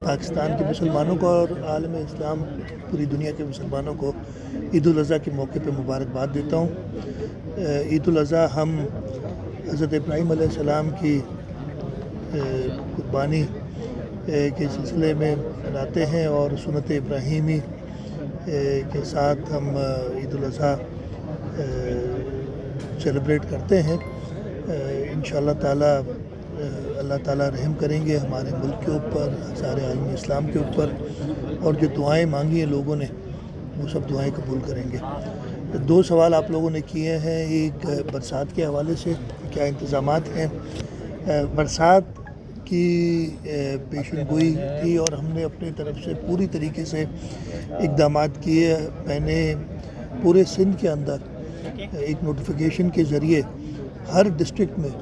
پاکستان کے مسلمانوں کو اور عالم اسلام پوری دنیا کے مسلمانوں کو عید الاضحیٰ کے موقع پہ مبارکباد دیتا ہوں۔ عید الاضحیٰ ہم حضرت ابراہیم علیہ السلام کی قربانی کے سلسلے میں مناتے ہیں اور سنت ابراہیمی کے ساتھ ہم عید الاضحیٰ سیلیبریٹ کرتے ہیں۔ انشاءاللہ تعالیٰ اللہ تعالیٰ رحم کریں گے ہمارے ملک کے اوپر، سارے عالم اسلام کے اوپر، اور جو دعائیں مانگی ہیں لوگوں نے وہ سب دعائیں قبول کریں گے۔ دو سوال آپ لوگوں نے کیے ہیں، ایک برسات کے حوالے سے کیا انتظامات ہیں۔ برسات کی پیشن گوئی تھی اور ہم نے اپنی طرف سے پوری طریقے سے اقدامات کیے۔ میں نے پورے سندھ کے اندر ایک نوٹیفیکیشن کے ذریعے ہر ڈسٹرکٹ میں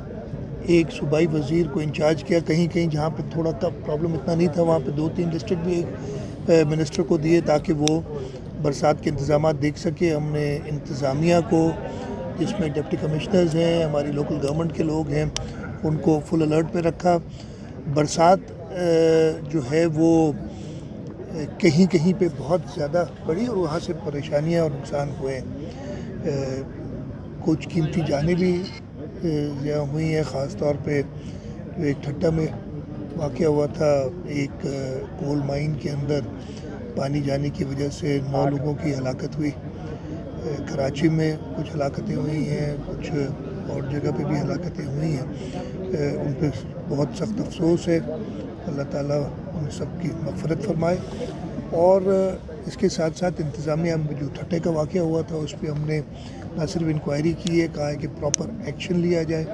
ایک صوبائی وزیر کو انچارج کیا، کہیں جہاں پہ تھوڑا پرابلم اتنا نہیں تھا وہاں پہ 2-3 ڈسٹرکٹ بھی ایک منسٹر کو دیے تاکہ وہ برسات کے انتظامات دیکھ سکے۔ ہم نے انتظامیہ کو، جس میں ڈپٹی کمشنرز ہیں، ہماری لوکل گورنمنٹ کے لوگ ہیں، ان کو فل الرٹ پہ رکھا۔ برسات جو ہے وہ کہیں پہ بہت زیادہ بڑی اور وہاں سے پریشانیاں اور نقصان ہوئے ہیں۔ کچھ قیمتی جانیں بھی ضیاع ہوئی ہیں، خاص طور پہ ایک ٹھٹا میں واقعہ ہوا تھا، ایک کول مائن کے اندر پانی جانے کی وجہ سے 9 لوگوں کی ہلاکت ہوئی۔ کراچی میں کچھ ہلاکتیں ہوئی ہیں، کچھ اور جگہ پہ بھی ہلاکتیں ہوئی ہیں، ان پہ بہت سخت افسوس ہے۔ اللہ تعالیٰ ان سب کی مغفرت فرمائے۔ اور اس کے ساتھ ساتھ انتظامیہ میں جو ٹھٹے کا واقعہ ہوا تھا اس پہ ہم نے نہ صرف انکوائری کی ہے، کہا ہے کہ پراپر ایکشن لیا جائے،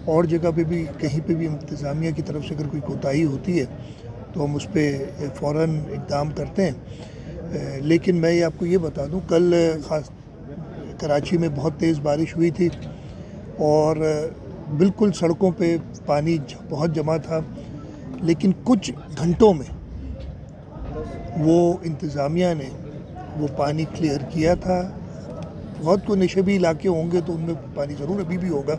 اور جگہ پہ بھی کہیں پہ بھی انتظامیہ کی طرف سے اگر کوئی کوتاہی ہوتی ہے تو ہم اس پہ فوراً اقدام کرتے ہیں۔ لیکن میں آپ کو یہ بتا دوں، کل خاص کراچی میں بہت تیز بارش ہوئی تھی اور بالکل سڑکوں پہ پانی بہت جمع تھا، لیکن کچھ گھنٹوں میں وہ انتظامیہ نے وہ پانی کلیئر کیا تھا۔ بہت کو نشیبی علاقے ہوں گے تو ان میں پانی ضرور ابھی بھی ہوگا،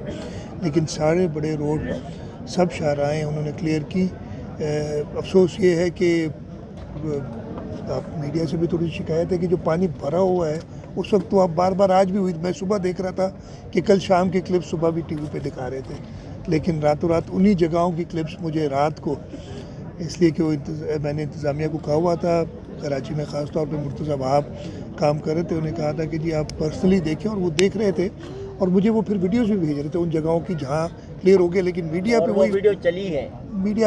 لیکن سارے بڑے روڈ، سب شاہراہیں انہوں نے کلیئر کی۔ افسوس یہ ہے کہ آپ میڈیا سے بھی تھوڑی شکایت ہے کہ جو پانی بھرا ہوا ہے اس وقت تو آپ بار آج بھی ہوئی، میں صبح دیکھ رہا تھا کہ کل شام کے کلپس صبح بھی ٹی وی پہ دکھا رہے تھے، لیکن راتوں رات انہی جگہوں کی کلپس مجھے رات کو، اس لیے کہ میں نے انتظامیہ کو کہا ہوا تھا، کراچی میں خاص طور پہ مرتضی وہاب کام کر رہے تھے، انہیں کہا تھا کہ جی آپ پرسنلی دیکھیں، اور وہ دیکھ رہے تھے اور مجھے وہ پھر ویڈیوز بھی بھیج رہے تھے ان جگہوں کی جہاں کلیئر ہو گیا، لیکن میڈیا پہ وہی ویڈیو چلی ہے، میڈیا